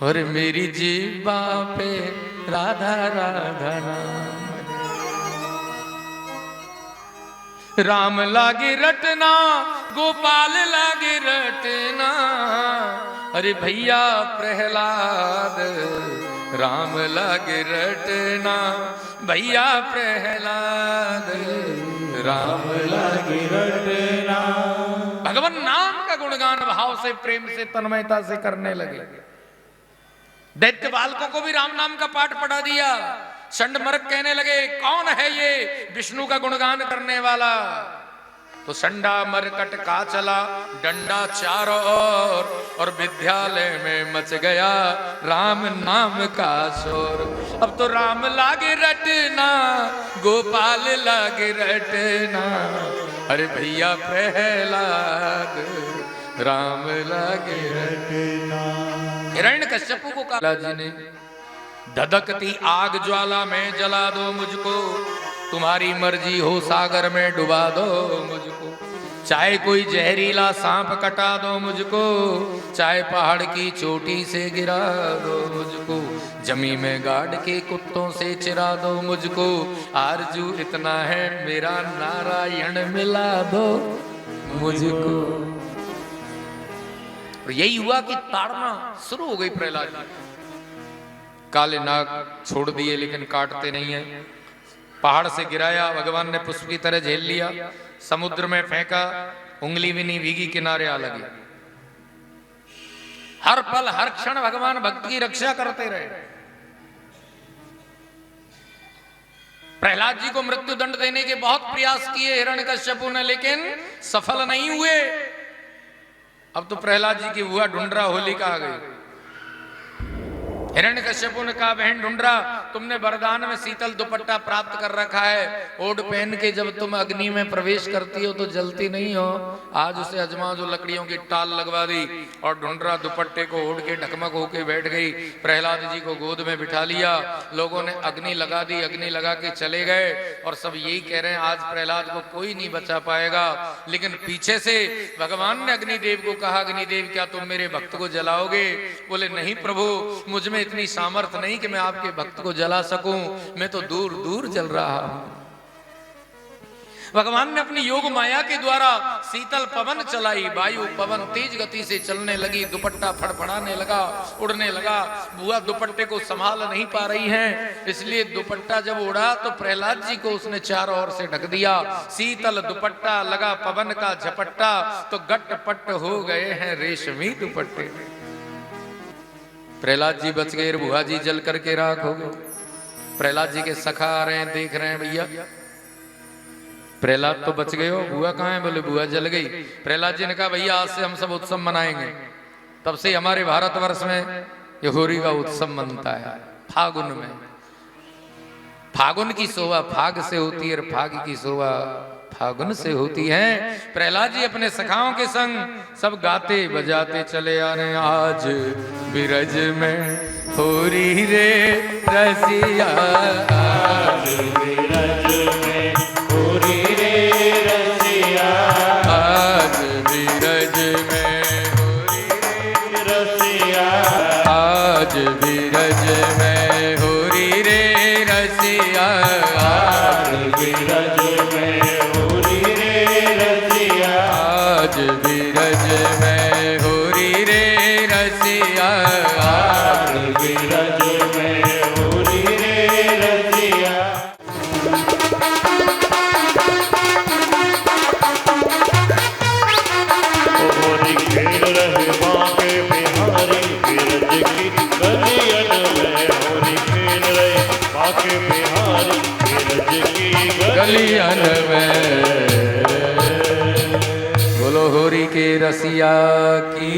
और मेरी जीवा पे राधा राधा नाम, राम लागे रटना गोपाल लागे रटना। अरे भैया प्रहलाद राम लागे रटना, भैया प्रहलाद राम लागे रटना। भगवान नाम का गुणगान भाव से प्रेम से तन्मयता से करने लगे। दैत्य बालकों को भी राम नाम का पाठ पढ़ा दिया। षंडमर्क कहने लगे कौन है ये विष्णु का गुणगान करने वाला। तो षंडा मरकट का चला डंडा चारों ओर, और विद्यालय में मच गया राम नाम का शोर। अब तो राम लागे रटना गोपाल लागे रटना, अरे भैया प्रहलाद राम लागे रटना। हिरण्यकश्यप को कहा जी ने धधकती आग ज्वाला में जला दो मुझको, तुम्हारी मर्जी हो सागर में डुबा दो मुझको। चाहे कोई जहरीला सांप कटा दो मुझको, चाहे पहाड़ की चोटी से गिरा दो मुझको। जमी में गाड़ के कुत्तों से चिरा दो मुझको। आरजू इतना है मेरा नारायण मिला दो मुझको। और यही हुआ कि ताड़ना शुरू हो गई प्रहलाद जी। काले नाग छोड़ दिए लेकिन काटते नहीं है। पहाड़ से गिराया, भगवान ने पुष्प की तरह झेल लिया। समुद्र में फेंका, उंगली भी नहीं भीगी, किनारे आ लगी। हर पल हर क्षण भगवान भक्त की रक्षा करते रहे। प्रहलाद जी को मृत्यु दंड देने के बहुत प्रयास किए हिरण्यकश्यप ने, लेकिन सफल नहीं हुए। अब तो प्रहलाद जी की बुआ ढूंढरा होलिका आ गई। हिरण्यकश्यप ने कहा बहन ढूंढरा, तुमने वरदान में शीतल दुपट्टा प्राप्त कर रखा है। ओढ़ पहन के जब तुम अग्नि में प्रवेश करती हो तो जलती नहीं हो। आज उसे अजमा जो लकड़ियों की टाल लगवा दी, और ढूंढरा दुपट्टे को ओढ़ के ढकमक होके बैठ गई। प्रहलाद जी को गोद में बिठा लिया। लोगों ने अग्नि लगा दी, अग्नि लगा के चले गए। और सब यही कह रहे हैं आज प्रहलाद को कोई नहीं बचा पाएगा। लेकिन पीछे से भगवान ने अग्निदेव को कहा, अग्निदेव क्या तुम मेरे भक्त को जलाओगे? बोले नहीं प्रभु, मुझ में इतनी सामर्थ्य नहीं कि मैं आपके भक्त को जला सकूं, मैं तो दूर दूर जल रहा हूं। भगवान ने अपनी योग माया के द्वारा शीतल पवन चलाई। वायु पवन तेज गति से चलने लगी, दुपट्टा फड़फड़ाने लगा, उड़ने लगा। बुआ दुपट्टे को संभाल नहीं पा रही हैं, इसलिए दुपट्टा जब उड़ा तो प्रहलाद जी को उसने चारों ओर से ढक दिया। शीतल दुपट्टा लगा पवन का झपट्टा, तो गट्ट-पट्ट हो गए हैं रेशमी दुपट्टे। प्रहलाद जी बच गए, बुआ जी जल करके राख हो गए। प्रहलाद जी के सखा आ रहे हैं, देख रहे हैं भैया प्रहलाद तो बच गए हो, बुआ कहाँ है? बोले बुआ जल गई। प्रहलाद जी ने कहा भैया आज से हम सब उत्सव मनाएंगे। तब से हमारे भारतवर्ष में ये होली का उत्सव मनता है। फागुन में, फागुन की शोभा फाग से होती है, और फाग की शोभा फागुन से होती है। प्रहलाद जी अपने सखाओं के संग सब गाते बजाते चले आ रहे हैं। आज बिरज में होरी रे रसिया, आज बिरज में होरी रे रसिया, आज बिरज में होरी रे रसिया, आज बिरज में होरी रे रसिया, आज बिरज में आज बिरज में होरी रे रसिया, आज बिरज में होरी रे रसिया। होरी खेल रहे बांके बिहारी बिरज की गलियन में, होरी खेल रहे बांके बिहारी बिरज की गलियन में। बोलो होरी के रसिया की।